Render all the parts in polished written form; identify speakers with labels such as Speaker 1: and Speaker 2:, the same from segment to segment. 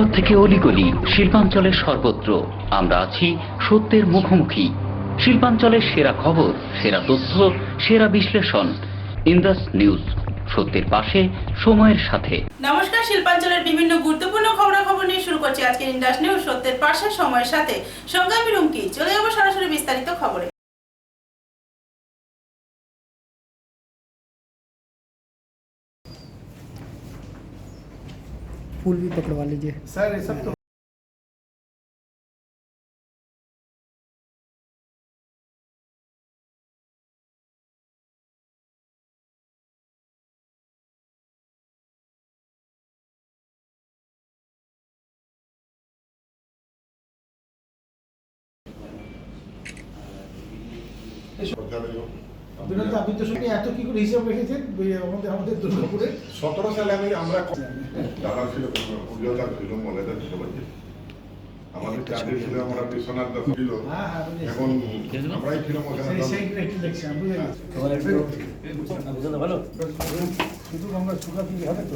Speaker 1: রাজপথ থেকে অলিগলি শিল্পাঞ্চলের সর্বত্র আমরা আছি সত্যের মুখোমুখি। শিল্পাঞ্চলের সেরা খবর, সেরা তথ্য, সেরা বিশ্লেষণ। ইন্দাস নিউজ, সত্যের পাশে, সময়ের সাথে।
Speaker 2: নমস্কার, শিল্পাঞ্চলের বিভিন্ন গুরুত্বপূর্ণ খবরাখবর নিয়ে শুরু করছি আজকের ইন্দাস নিউজ, সত্যের পাশে, সময়ের সাথে। সঙ্গে আমি রুমকি। চলে যাবো সরাসরি বিস্তারিত খবরে।
Speaker 3: फूल भी पकड़वा लीजिए
Speaker 4: सर। ये सब तो আপনি তো শুনি এত কি করে হিসাব রেখেছেন আমাদের দুর্গাপুরে
Speaker 5: 17 সালে আমরা দাদা ছিল উজ্জ্বলতা ছিল মলেদা ছিল আমাদের চাকরি ছিল, আমরা বিশ্বনাথ দাস ছিল, এখন আমরাই ছিলাম
Speaker 4: ভালো শুধু আমরা সুখা দিলে হবে তো।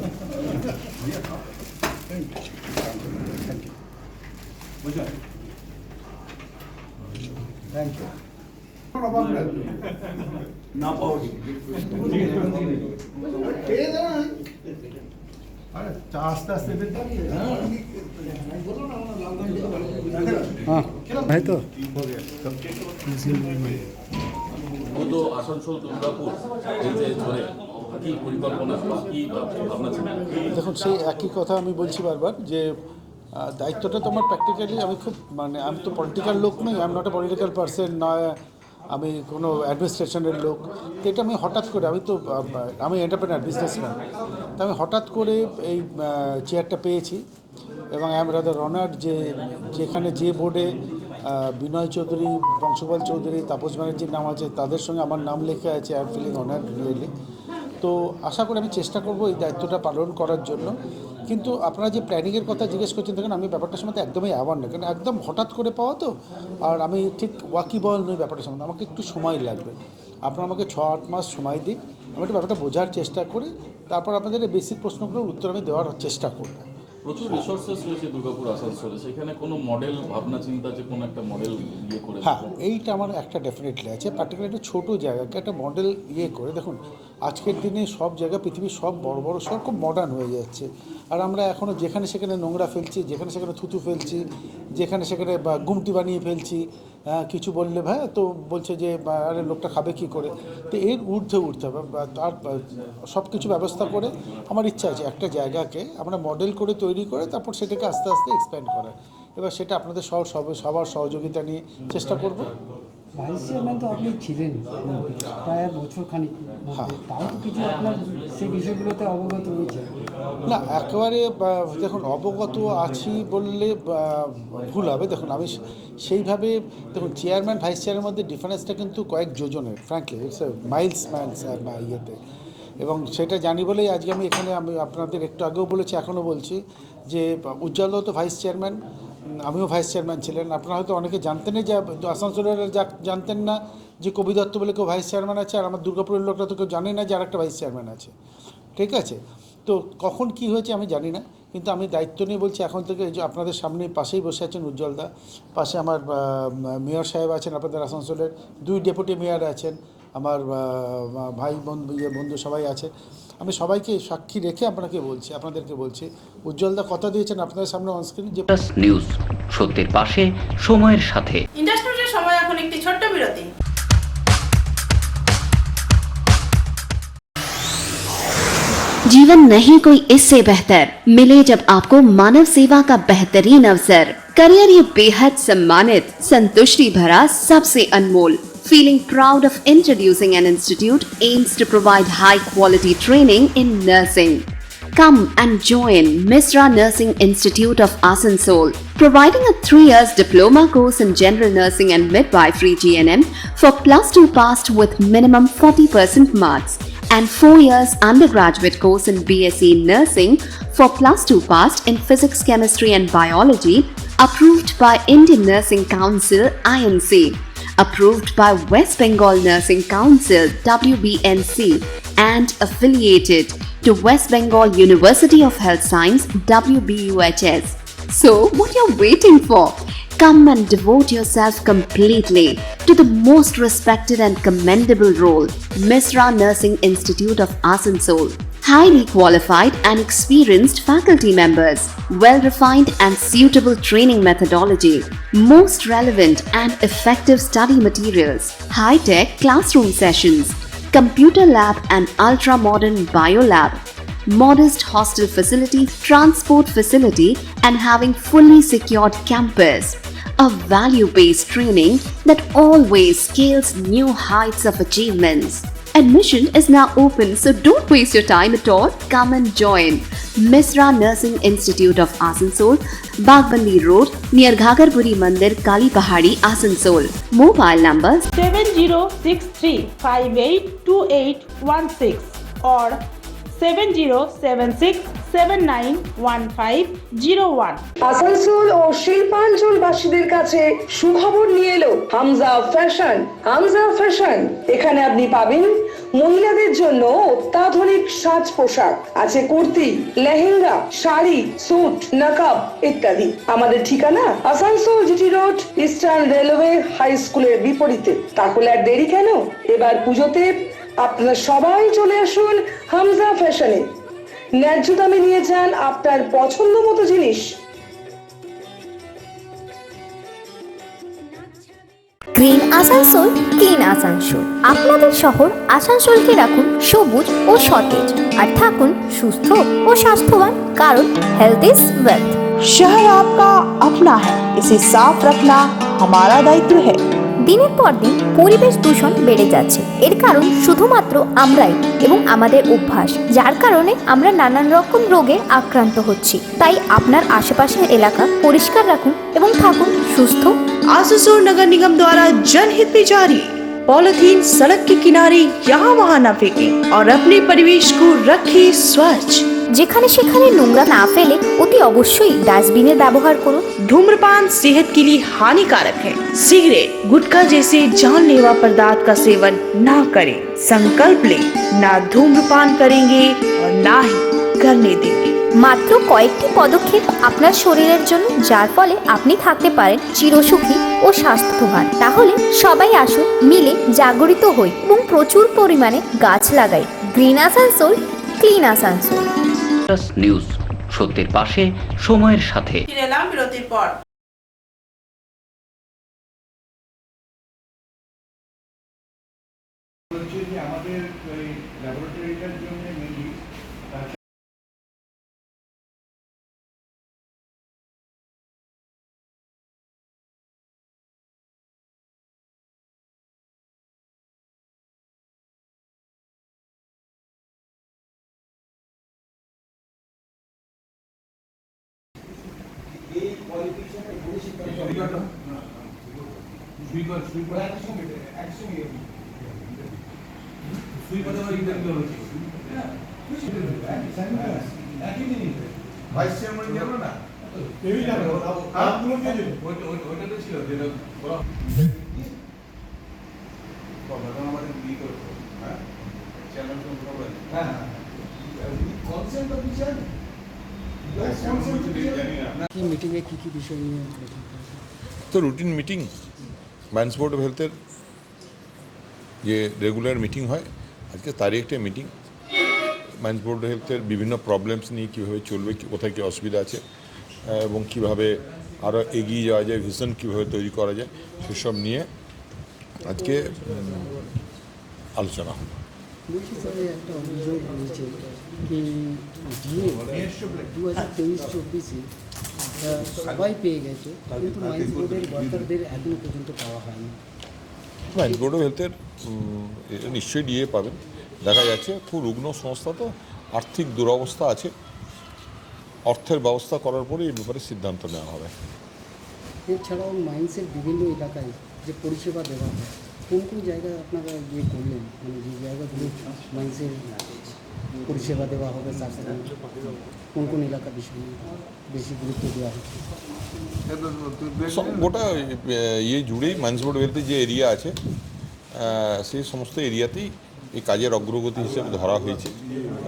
Speaker 4: Thank you. না পাওয়া আস্তে আস্তে
Speaker 3: है तो
Speaker 6: আসানসোল দুর্গাপুর এই যে ধরে কি পরিকল্পনা কি ভাবনা ছিল?
Speaker 4: দেখুন, সেই একই কথা আমি বলছি বারবার যে দায়িত্বটা তো আমার প্র্যাকটিক্যালি আমি খুব আমি তো পলিটিক্যাল লোক নই, I am not a political person, না আমি কোনো অ্যাডমিনিস্ট্রেশনের লোক। তো এটা আমি হঠাৎ করে আমি এন্টারপ্রেনার, বিজনেসম্যান, তো আমি হঠাৎ করে এই চেয়ারটা পেয়েছি এবং আই এম রাদার অনার্ড যেখানে যে বোর্ডে বিনয় চৌধুরী, বংশপাল চৌধুরী, তাপস ব্যানার্জির নাম আছে, তাদের সঙ্গে আমার নাম লেখা আছে। I am feeling honoured really. তো আশা করি আমি চেষ্টা করব এই দায়িত্বটা পালন করার জন্য। কিন্তু আপনারা যে প্ল্যানিংয়ের কথা জিজ্ঞেস করছেন, দেখুন আমি ব্যাপারটার সম্বন্ধে একদমই অ্যাওয়ার না, কারণ একদম হঠাৎ করে পাওয়া তো, আর আমি ঠিক ওয়াকিবল নই ব্যাপারটার সম্বন্ধে, আমাকে একটু সময় লাগবে। আপনারা আমাকে 6-8 মাস সময় দিন, আমি একটু ব্যাপারটা বোঝার চেষ্টা করি, তারপর আপনাদের এই বেসিক প্রশ্নগুলোর উত্তর আমি দেওয়ার চেষ্টা করব।
Speaker 6: প্রচুর রিসোর্সেস রয়েছে দুর্গাপুর আসানসোলে, সেখানে কোনো মডেল ভাবনা চিন্তা যে কোনো একটা মডেল করে?
Speaker 4: হ্যাঁ, এইটা আমার একটা ডেফিনেটলি আছে, পার্টিকুলার একটা ছোটো জায়গাকে একটা মডেল করে। দেখুন, আজকের দিনে সব জায়গা, পৃথিবীর সব বড় বড় শহর খুব মডার্ন হয়ে যাচ্ছে, আর আমরা এখনও যেখানে সেখানে নোংরা ফেলছি, যেখানে সেখানে থুতু ফেলছি, যেখানে সেখানে গুমটি বানিয়ে ফেলছি। কিছু বললে ভাই তো বলছে যে আরে লোকটা খাবে কী করে। তো এর ঊর্ধ্বে উঠতে হবে, তার সব কিছু ব্যবস্থা করে আমার ইচ্ছা আছে একটা জায়গাকে আমরা মডেল করে তৈরি করে তারপর সেটাকে আস্তে আস্তে এক্সপ্যান্ড করা। এবার সেটা আপনাদের সবার সহযোগিতা নিয়ে চেষ্টা করব।
Speaker 3: ভাইস চেয়ারম্যান তো আপনি ছিলেন প্রায় বছর খানিক, তাও তো কিছু আপনার সেই বিষয়গুলোতে অবগত রয়েছে?
Speaker 4: না, একেবারে দেখুন অবগত আছি বললে ভুল হবে। দেখুন আমি সেইভাবে, দেখুন চেয়ারম্যান ভাইস চেয়ারের মধ্যে ডিফারেন্সটা কিন্তু কয়েক যোজনের, ফ্র্যাঙ্কলি ইটস মাইলস ইয়েতে, এবং সেটা জানি বলেই আজকে আমি আপনাদের একটু আগেও বলেছি, এখনও বলছি যে উজ্জ্বলও তো ভাইস চেয়ারম্যান, আমিও ভাইস চেয়ারম্যান ছিলেন। আপনারা হয়তো অনেকে জানতেনই, যে আসানসোলের জানতেন না যে কবি দত্ত বলে কেউ ভাইস চেয়ারম্যান আছে, আর আমার দুর্গাপুরের লোকরা তো কেউ জানে না যে আরেকটা ভাইস চেয়ারম্যান আছে। ঠিক আছে, তো কখন কি হয়েছে আমি জানি না, কিন্তু আমি দায়িত্ব নিয়ে বলছি এখন থেকে। যে আপনাদের সামনে পাশেই বসে আছেন উজ্জ্বলদা, পাশে আমার মেয়র সাহেব আছেন আপনাদের আসানসোলের, 2 ডেপুটি মেয়র আছেন, আমার ভাই বন্ধু সবাই আছে। আমি সবাইকে সাক্ষী রেখে আপনাদেরকে বলছি উজ্জ্বলদা কথা দিয়েছেন আপনাদের সামনে অনস্ক্রিন যে
Speaker 1: ইন্দাস নিউজ, সত্যের পাশে, সময়ের সাথে।
Speaker 2: ইন্দাস নিউজের সময় এখন একটি ছোট্ট বিরতি।
Speaker 7: जीवन नहीं कोई इससे बेहतर मिले जब आपको मानव सेवा का बेहतरीन अवसर। करियर ये बेहद सम्मानित, संतुष्टि भरा, सबसे अनमोल। Feeling proud of introducing an institute aims to provide high quality training in nursing. Come and join Misra Nursing Institute of Asansol, providing a 3 years diploma course in general nursing and midwifery GNM for +2 passed with minimum 40% marks, and 4 years undergraduate course in BSc Nursing for +2 passed in physics, chemistry and biology, approved by Indian Nursing Council INC, approved by West Bengal Nursing Council WBNC, and affiliated to West Bengal University of Health Science WBUHS. So, what you're waiting for? Come and devote yourself completely to the most respected and commendable role, Misra Nursing Institute of Asansol. Highly qualified and experienced faculty members, well-refined and suitable training methodology, most relevant and effective study materials, high-tech classroom sessions, computer lab and ultra-modern biolab, modest hostel facility, transport facility, and having fully secured campus. A value-based training that always scales new heights of achievements. Admission is now open, so don't waste your time at all. Come and join Misra Nursing Institute of Asansol, Bagbandi Road, near Ghagarpuri Mandir, Kali Pahadi, Asansol. Mobile numbers
Speaker 8: 7063582816 or 7076791501।
Speaker 9: Asansol ও শিল্পাঞ্চলবাসীদের কাছে সুখবর নিয়ে এলো Hamza fashion. Hamza fashion, এখানে আপনি পাবেন মহিলাদের জন্য অত্যাধুনিক সাজ পোশাক, আছে কুর্তি, লেহেঙ্গা, শাড়ি, স্যুট, নকাব ইত্যাদি। আমাদের ঠিকানা Asansol GT road, Eastern Railway High স্কুলের বিপরীতে। তাহলে আর দেরি কেন, এবার পুজোতে আপনারা সবাই চলে আসুন হামজা ফ্যাশনে। ন্যায্য দামে নিয়ে যান আপনার পছন্দ মতো জিনিস।
Speaker 10: Green Asansol, clean Asansol. আপনাদের শহর আসানসোলকে রাখুন সবুজ ও সতেজ, আর থাকুন সুস্থ ও স্বাস্থ্যবান, কারণ হেলথ ইজ ওয়েলথ।
Speaker 11: शहर आपका अपना है, इसे साफ रखना हमारा दायित्व है।
Speaker 10: দিনের পর দিন পরিবেশ দূষণ বেড়ে যাচ্ছে, এর কারণ শুধুমাত্র আমরাই এবং আমাদের অভ্যাস, যার কারণে আমরা নানান রকম রোগে আক্রান্ত হচ্ছি। তাই আপনার আশেপাশের এলাকা পরিষ্কার রাখুন এবং থাকুন সুস্থ।
Speaker 11: आसुसोल नगर निगम द्वारा जनहित में जारी। पॉलिथीन सड़क के किनारे यहाँ वहाँ न फेंकें और अपने परिवेश को रखें स्वच्छ।
Speaker 10: যেখানে সেখানে নোংরা না ফেলে অতি অবশ্যই ডাস্টবিনের ব্যবহার করুন।
Speaker 11: धूम्रपान सेहत के लिए हानिकारक है। सिगरेट, गुटखा जैसे जानलेवा पदार्थ का सेवन ना करें। संकल्प लें, ना धूम्रपान करेंगे और ना ही करने देंगे।
Speaker 10: মাত্র কয়েকটি পদক্ষেপ আপনার শরীরের জন্য, যার ফলে আপনি থাকতে পারেন চিরসুখী ও স্বাস্থ্যবান। তাহলে সবাই আসুন, মিলে জাগরিত হই এবং প্রচুর পরিমাণে গাছ লাগাই। Green Asansol, clean Asansol.
Speaker 1: News, সত্যের পাশে, সময়ের সাথে।
Speaker 2: ফিরে এলাম বিরতির পর।
Speaker 4: আমাদের ল্যাবরেটরিটার জন্য মেনলি এই কোয়ালিফিকেশনটা পুরো সিদ্ধান্ত সুইপার একসঙ্গে ভাইস চেয়ারম্যান গেল না, ওইটা তো ছিল যেটা আমাদের বিয়ে করতো। হ্যাঁ, চেয়ারম্যান হ্যাঁ কনসেন্ট অফ
Speaker 3: কি মিটিংয়ে কী কী বিষয় নিয়ে
Speaker 5: তো routine meeting mines board of হেলথের যে রেগুলার মিটিং হয়, আজকে তারই একটা মিটিং। মাইন্স বোর্ড অফ হেলথের বিভিন্ন প্রবলেমস নিয়ে কীভাবে চলবে, কোথায় কী অসুবিধা আছে এবং কীভাবে আরও এগিয়ে যাওয়া যায়, ভিশন কীভাবে তৈরি করা যায়, সেসব নিয়ে আজকে আলোচনা হবে।
Speaker 3: বলছি স্যার, একটা অভিযোগ রয়েছে কি ডিএ 2023-24 সবাই পেয়ে গেছে, কিন্তু মাইন্স বোর্ডের ওয়ার্কারদের এখনো পর্যন্ত পাওয়া হয়নি।
Speaker 5: মাইন্স বোর্ড অফ হেলথের এটা নিশ্চয়ই ডিএ পাবেন। দেখা যাচ্ছে খুব রুগ্ন সংস্থা, তো আর্থিক দুরবস্থা আছে, অর্থের ব্যবস্থা করার পরে এই ব্যাপারে সিদ্ধান্ত নেওয়া হবে।
Speaker 3: এছাড়াও মাইন্সের বিভিন্ন এলাকায় যে পরিষেবা দেওয়া হয়, কোন কোন জায়গায় আপনারা ইয়ে করলেন, মানে যে জায়গাগুলো মাইন্সের পরিষেবা দেওয়া হবে, স্বাস্থ্য কোন কোন এলাকা বিষয়ে বেশি গুরুত্ব দেওয়া হচ্ছে?
Speaker 5: গোটা ইয়ে জুড়েই মাইন্স বোর্ড অফ হেলথের যে এরিয়া আছে সেই সমস্ত এরিয়াতেই এই কাজের অগ্রগতি হিসেবে ধরা হয়েছে।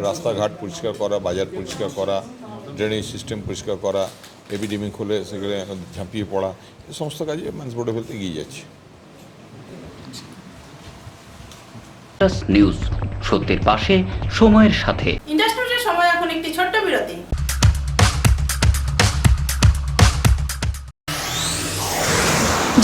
Speaker 5: রাস্তাঘাট পরিষ্কার করা, বাজার পরিষ্কার করা, ড্রেনেজ সিস্টেম পরিষ্কার করা, এপিডেমিক হলে সেগুলো ঝাঁপিয়ে পড়া, এই সমস্ত কাজে মাইন্স বোর্ড অফ হেলথ এগিয়ে যাচ্ছে।
Speaker 1: নিউজ, সত্যের পাশে, সময়ের সাথে।
Speaker 2: ইন্ডাস্ট্রির সময় এখন একটি ছোট্ট বিরতি।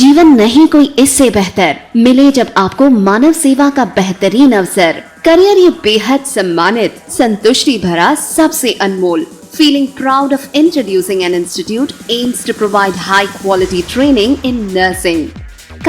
Speaker 7: जीवन नहीं कोई इससे बेहतर मिले जब आपको मानव सेवा का बेहतरीन अवसर। करियर ये बेहद सम्मानित, संतुष्टि भरा, सबसे अनमोल। Feeling proud of introducing an institute aims to provide high quality training in nursing.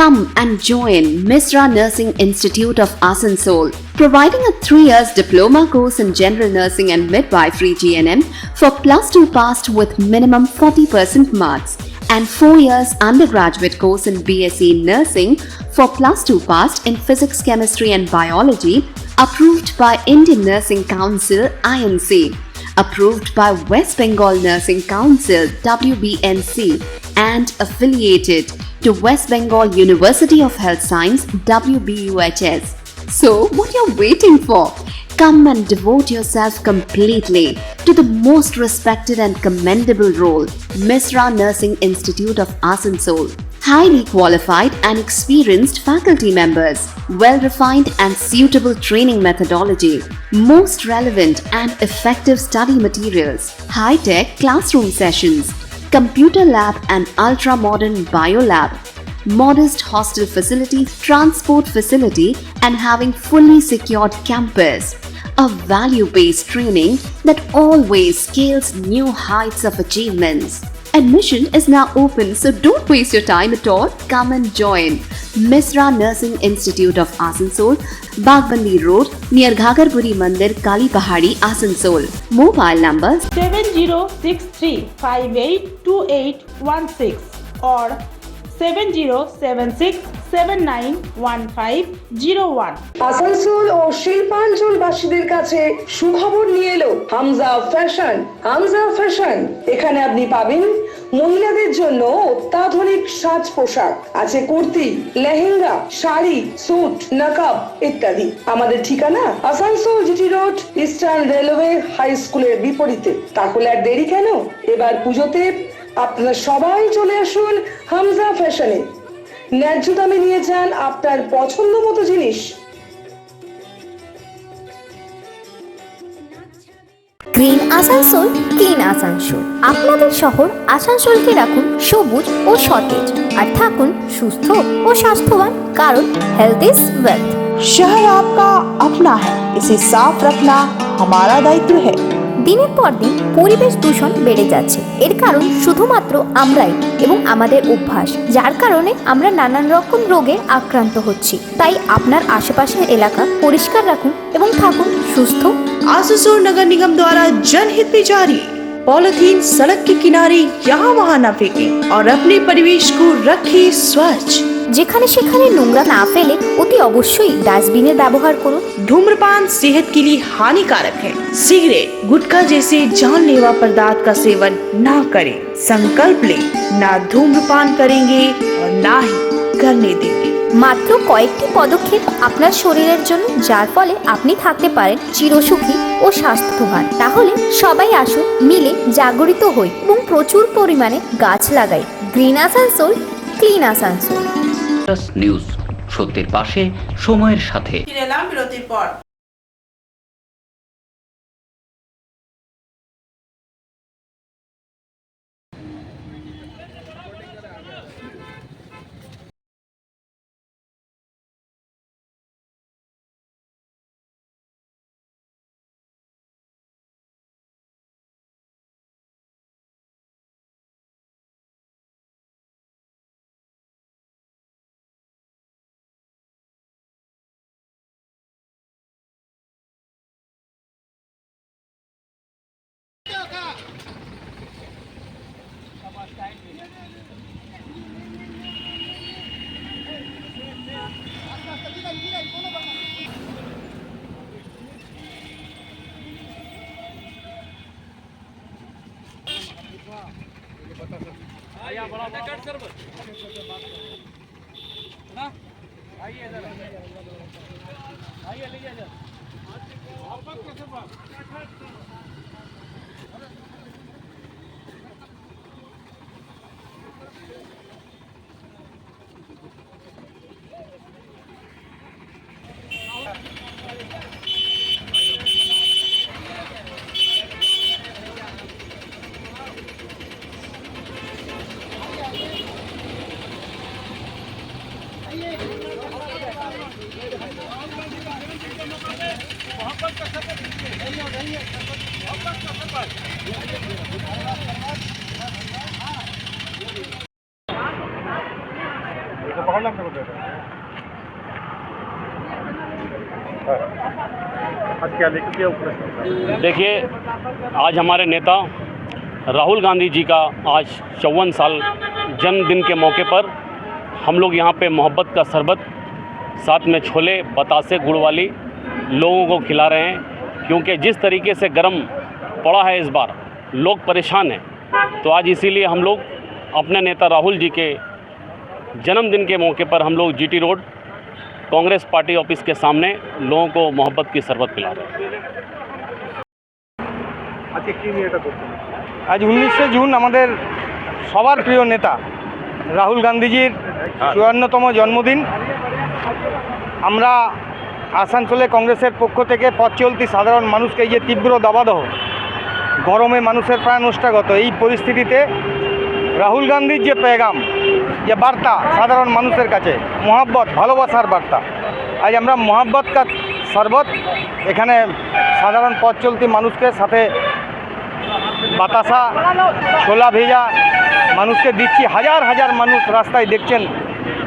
Speaker 7: Come and join Misra Nursing Institute of Asansol, providing a 3 years diploma course in general nursing and midwifery GNM for +2 passed with minimum 40% marks, and 4 years undergraduate course in BSc Nursing for +2 passed in Physics, Chemistry and Biology, approved by Indian Nursing Council INC, approved by West Bengal Nursing Council WBNC, and affiliated to West Bengal University of Health Science WBUHS. So, what you're waiting for? Come and devote yourself completely to the most respected and commendable role, Misra Nursing Institute of Asansol. Highly qualified and experienced faculty members, well-refined and suitable training methodology, most relevant and effective study materials, high-tech classroom sessions, computer lab and ultra-modern biolab, modest hostel facility, transport facility, and having fully secured campus. A value-based training that always scales new heights of achievements. Admission is now open, so don't waste your time at all. Come and join Misra Nursing Institute of Asansol, Bagbandi Road, near Ghagarpuri Mandir, Kali Pahadi, Asansol. Mobile numbers
Speaker 8: 7063582816 or 7076791501।
Speaker 9: Asansol ও শিল্পাঞ্চলবাসীদের কাছে সুখবর নিয়ে এলো Hamza fashion. Hamza fashion, এখানে আপনি পাবেন মহিলাদের জন্য অত্যাধুনিক সাজ পোশাক, আছে কুর্তি, লেহেঙ্গা, শাড়ি, স্যুট, নকাব ইত্যাদি। আমাদের ঠিকানা Asansol GT road, Eastern Railway High স্কুলের বিপরীতে। তাহলে আর দেরি কেন? এবার পুজোতে আপনারা সবাই চলে আসুন হামজা ফ্যাশনে। ন্যায্য দামে নিয়ে যান আপনার পছন্দ মতো জিনিস।
Speaker 10: Green Asansol, clean Asansol. আপনাদের শহর আসানসোলকে রাখুন সবুজ ও সতেজ, আর থাকুন সুস্থ ও স্বাস্থ্যবান, কারণ হেলথ ইজ ওয়েলথ।
Speaker 11: शहर आपका अपना है, इसे साफ रखना हमारा दायित्व है।
Speaker 10: দিনের পর দিন পরিবেশ দূষণ বেড়ে যাচ্ছে। এর কারণ শুধুমাত্র আমরাই এবং আমাদের অভ্যাস, যার কারণে আমরা নানান রকম রোগে আক্রান্ত হচ্ছি। তাই আপনার আশেপাশের এলাকা পরিষ্কার রাখুন এবং থাকুন সুস্থ।
Speaker 11: आसुसोल नगर निगम द्वारा जनहित में जारी। पॉलिथीन सड़क के किनारे यहाँ वहाँ न फेंकें और अपने परिवेश को रखें स्वच्छ।
Speaker 10: যেখানে সেখানে নোংরা না ফেলে অতি অবশ্যই ডাস্টবিনের ব্যবহার করুন।
Speaker 11: धूम्रपान सेहत के लिए हानिकारक है। सिगरेट, गुटखा जैसे जानलेवा पदार्थ का सेवन ना करें। संकल्प लें, ना धूम्रपान करेंगे और ना ही करने देंगे।
Speaker 10: মাত্র কয়েকটি পদক্ষেপ আপনার শরীরের জন্য, যার ফলে আপনি থাকতে পারেন চিরসুখী ও স্বাস্থ্যবান। তাহলে সবাই আসুন, মিলে জাগরিত হই এবং প্রচুর পরিমাণে গাছ লাগাই। Green Asansol, clean Asansol.
Speaker 1: News, সত্যের পাশে, সময়ের সাথে।
Speaker 2: ফিরে এলাম বিরতির পর।
Speaker 12: देखिए, आज हमारे नेता राहुल गांधी जी का आज 54 साल जन्मदिन के मौके पर हम लोग यहाँ पे मोहब्बत का शरबत साथ में छोले बतासे गुड़ वाली लोगों को खिला रहे हैं, क्योंकि जिस तरीके से गर्म पड़ा है इस बार, लोग परेशान हैं। तो आज इसीलिए हम लोग अपने नेता राहुल जी के जन्मदिन के मौके पर हम लोग GT road Congress party office के सामने लोगों को मोहब्बत की शरबत पिला रहे हैं।
Speaker 13: আজ 19শে জুন আমাদের সবার প্রিয় নেতা রাহুল গান্ধীজির 54তম জন্মদিন। আমরা আসানসোলে কংগ্রেসের পক্ষ থেকে পথ চলতি সাধারণ মানুষকে এই যে তীব্র দাবাদহ গরমে মানুষের প্রাণ নষ্টাগত এই পরিস্থিতিতে রাহুল গান্ধীর যে পেগাম, যে বার্তা সাধারণ মানুষের কাছে মোহাব্বত ভালোবাসার বার্তা, আজ আমরা মোহাব্বত কা শরবত এখানে সাধারণ পথ চলতি মানুষকে সাথে বাতাসা ছোলা ভেজা মানুষকে দিচ্ছি। হাজার হাজার মানুষ রাস্তায় দেখছেন,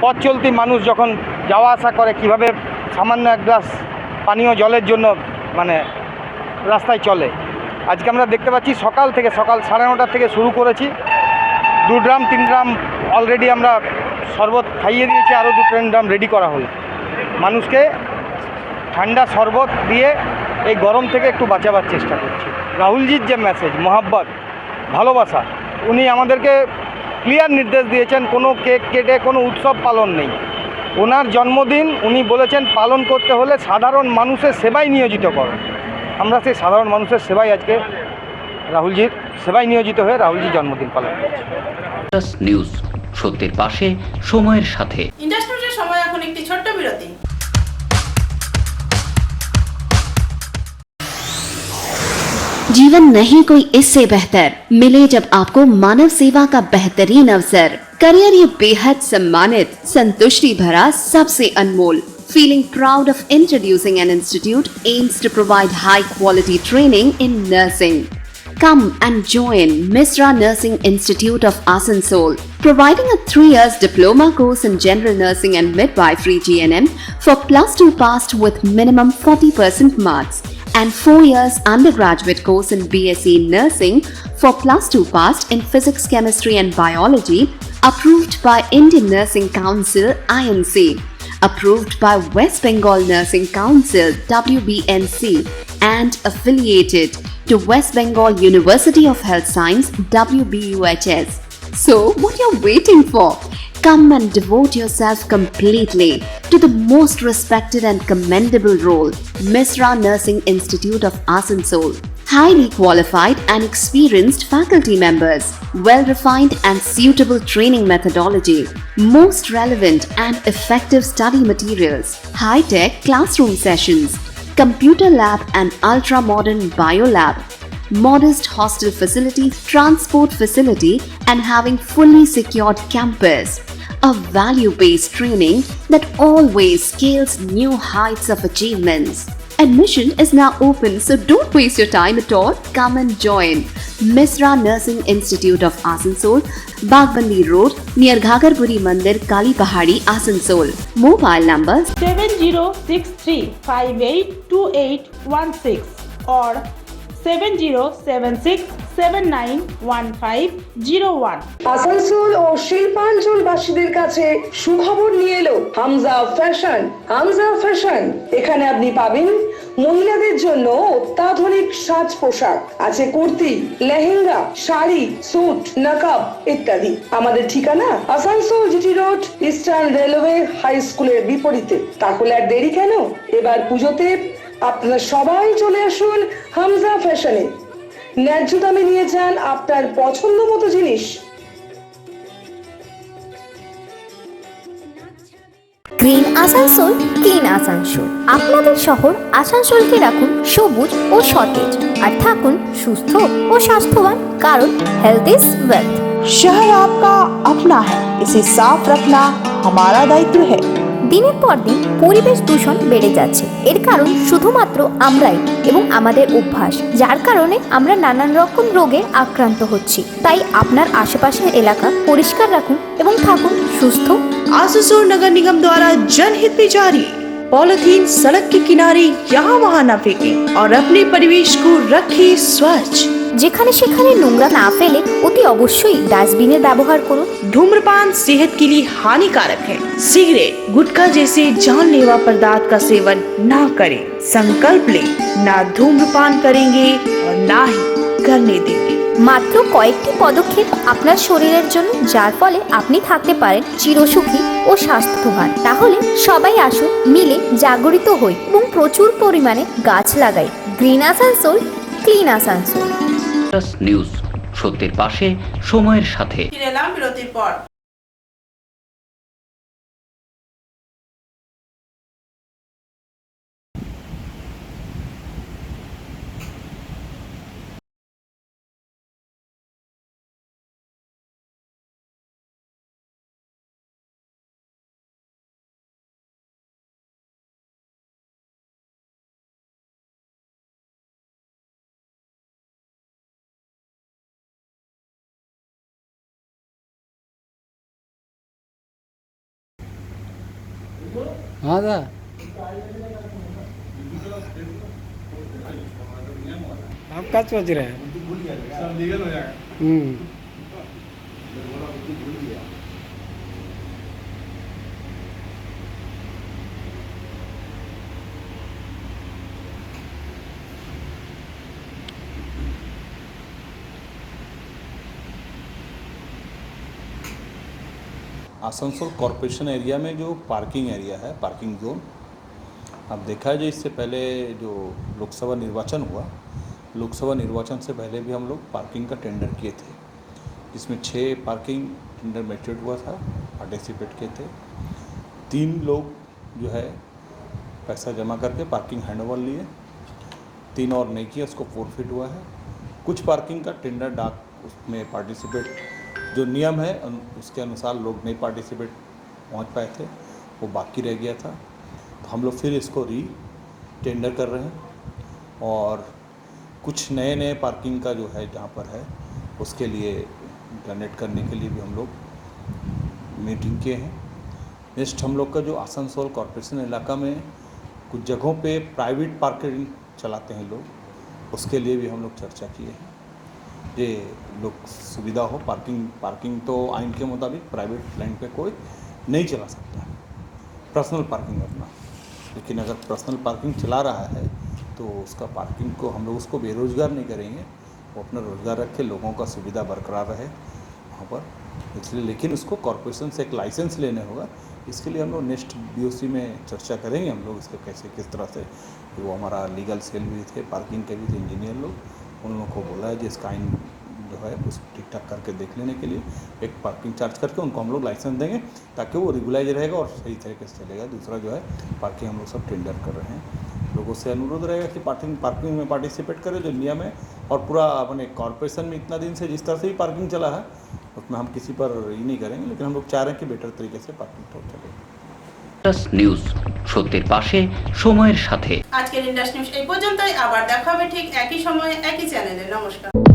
Speaker 13: পথ চলতি মানুষ যখন যাওয়া আসা করে কিভাবে সামান্য এক গ্লাস পানীয় জলের জন্য মানে রাস্তায় চলে। আজকে আমরা দেখতে পাচ্ছি সকাল 9:30 থেকে শুরু করেছি। 2 ড্রাম 3 ড্রাম অলরেডি আমরা শরবত খাইয়ে দিয়েছি, আরও 2-3 ড্রাম রেডি করা হলো। মানুষকে ঠান্ডা শরবত দিয়ে এই গরম থেকে একটু বাঁচাবার চেষ্টা করছি। রাহুলজির যে মেসেজ মোহাব্বত ভালোবাসা, উনি আমাদেরকে ক্লিয়ার নির্দেশ দিয়েছেন কোনো কেক কেটে কোনো উৎসব পালন নেই। ওনার জন্মদিন উনি বলেছেন পালন করতে হলে সাধারণ মানুষের সেবায় নিয়োজিত করো। আমরা সেই সাধারণ মানুষের সেবায় আজকে রাহুলজির সেবায় নিয়োজিত হয়ে রাহুলজির জন্মদিন পালন করছি।
Speaker 1: ইন্ডাস নিউজ, সত্যের পাশে সময়ের সাথে।
Speaker 2: ইন্ডাস নিউজের সময় এখন একটি ছোট্ট বিরতি।
Speaker 7: जीवन नहीं कोई इससे बेहतर मिले जब आपको मानव सेवा का बेहतरीन अवसर। करियर ये बेहद सम्मानित, संतुष्टि भरा, सबसे अनमोल। Feeling proud of introducing an institute aims to provide high quality training in nursing. Come and join Misra Nursing Institute of Asansol, providing a 3 years diploma course in general nursing and midwifery GNM for +2 passed with minimum 40% marks, and 4 years undergraduate course in BSc Nursing for +2 passed in Physics, Chemistry and Biology, approved by Indian Nursing Council INC, approved by West Bengal Nursing Council WBNC, and affiliated to West Bengal University of Health Science WBUHS. So, what you're waiting for? Come and devote yourself completely to the most respected and commendable role, Misra Nursing Institute of Asansol. Highly qualified and experienced faculty members, well-refined and suitable training methodology, most relevant and effective study materials, high-tech classroom sessions, computer lab and ultra-modern biolab, modest hostel facility, transport facility, and having fully secured campus. A value-based training that always scales new heights of achievements. Admission is now open, so don't waste your time at all. Come and join Misra Nursing Institute of Asansol, Bagbandi Road, near Ghagarburi Mandir, Kali Pahadi, Asansol. Mobile numbers
Speaker 8: 7063582816 or 7076791501।
Speaker 9: Asansol ও শিল্পাঞ্চলবাসীদের কাছে সুখবর নিয়ে এলো Hamza fashion. Hamza fashion, এখানে আপনি পাবেন মহিলাদের জন্য অত্যাধুনিক সাজ পোশাক, আছে কুর্তি, লেহেঙ্গা, শাড়ি, স্যুট, নকআপ ইত্যাদি। আমাদের ঠিকানা Asansol GT road, Eastern Railway High স্কুলের বিপরীতে। তাহলে আর দেরি কেন? এবার পুজোতে আপনারা সবাই চলে আসুন হামজা ফ্যাশনে। ন্যায্য দামে নিয়ে যান আপনার পছন্দ মতো জিনিস।
Speaker 10: Green Asansol, clean Asansol. আপনাদের শহর আসানসোলকে রাখুন সবুজ ও সতেজ, আর থাকুন সুস্থ ও স্বাস্থ্যবান, কারণ হেলথ ইজ ওয়েলথ।
Speaker 11: शहर आपका अपना है, इसे साफ रखना हमारा दायित्व है।
Speaker 10: দিনের পর দিন পরিবেশ দূষণ বেড়ে যাচ্ছে। এর কারণ শুধুমাত্র আমরাই এবং আমাদের অভ্যাস, যার কারণে আমরা নানান রকম রোগে আক্রান্ত হচ্ছি। তাই আপনার আশেপাশের এলাকা পরিষ্কার রাখুন এবং থাকুন সুস্থ।
Speaker 11: आसनसोल नगर निगम द्वारा जनहित में जारी। पॉलिथीन सड़क के किनारे यहाँ वहाँ न फेंकें और अपने परिवेश को रखें स्वच्छ।
Speaker 10: যেখানে সেখানে নোংরা না ফেলে অতি অবশ্যই ডাস্টবিনের ব্যবহার করুন।
Speaker 11: धूम्रपान सेहत के लिए हानिकारक है। सिगरेट, गुटखा जैसे जानलेवा पदार्थ का सेवन ना करें। संकल्प लें, ना धूम्रपान करेंगे और ना ही करने देंगे।
Speaker 10: মাত্র কয়েকটি পদক্ষেপ আপনার শরীরের জন্য, যার ফলে আপনি থাকতে পারেন চিরসুখী ও স্বাস্থ্যবান। তাহলে সবাই আসুন, মিলে জাগরিত হই এবং প্রচুর পরিমাণে গাছ লাগাই। Green Asansol, clean Asansol.
Speaker 1: News, সত্যের পাশে, সময়ের সাথে।
Speaker 2: ফিরে এলাম বিরতির পর।
Speaker 3: हाँ दा आप क्या सोच रहे हैं?
Speaker 6: आसनसोल कॉरपोरेशन एरिया में जो पार्किंग एरिया है, पार्किंग जोन, अब देखा है जो इससे पहले जो लोकसभा निर्वाचन हुआ, लोकसभा निर्वाचन से पहले भी हम लोग पार्किंग का टेंडर किए थे, जिसमें 6 पार्किंग टेंडर मैच्योर्ड हुआ था, पार्टिसिपेट किए थे। 3 लोग जो है पैसा जमा करके पार्किंग हैंडओवर लिए, 3 और नहीं किया, उसको फोरफिट हुआ है। कुछ पार्किंग का टेंडर डाक उसमें पार्टिसिपेट जो नियम है उसके अनुसार लोग नहीं पार्टिसिपेट पहुंच पाए थे, वो बाकी रह गया था। तो हम लोग फिर इसको टेंडर कर रहे हैं और कुछ नए पार्किंग का जो है जहाँ पर है उसके लिए डोनेट करने के लिए भी हम लोग मीटिंग किए हैं। नेक्स्ट हम लोग का जो आसनसोल कॉरपोरेशन इलाका में कुछ जगहों पे प्राइवेट पार्किंग चलाते हैं लोग, उसके लिए भी हम लोग चर्चा किए हैं। ये लोग सुविधा हो, पार्किंग तो आइन के मुताबिक प्राइवेट लैंड पे कोई नहीं चला सकता है, पर्सनल पार्किंग अपना। लेकिन अगर पर्सनल पार्किंग चला रहा है तो उसका पार्किंग को हम लोग उसको बेरोजगार नहीं करेंगे, वो अपना रोजगार रखे, लोगों का सुविधा बरकरार रहे वहाँ पर, इसलिए। लेकिन उसको कॉरपोरेशन से एक लाइसेंस लेने होगा, इसके लिए हम लोग नेक्स्ट BOC में चर्चा करेंगे हम लोग इसको कैसे किस तरह से। वो हमारा लीगल सेल भी थे, पार्किंग के भी थे इंजीनियर लोग, उन लोगों को बोला है जिसका आइन जो है उसको ठीक ठाक करके देख लेने के लिए एक पार्किंग चार्ज करके उनको हम लोग लाइसेंस देंगे, ताकि वो रेगुलाइज रहेगा और सही तरीके से चलेगा। दूसरा जो है पार्किंग हम लोग सब टेंडर कर रहे हैं, लोगों से अनुरोध रहेगा कि पार्किंग में पार्टिसिपेट करें जो नियम है। और पूरा अपने कॉरपोरेशन में इतना दिन से जिस तरह से भी पार्किंग चला है उसमें हम किसी पर ये नहीं करेंगे, लेकिन हम लोग चाह रहे हैं कि बेटर तरीके से पार्किंग तो चलेगा।
Speaker 1: নিউজ, সত্যের পাশে, সময়ের সাথে।
Speaker 2: আজকের ইন্ডাস্ট্রি নিউজ এই পর্যন্তই। আবার দেখা হবে ঠিক একই সময়ে একই চ্যানেলে। নমস্কার।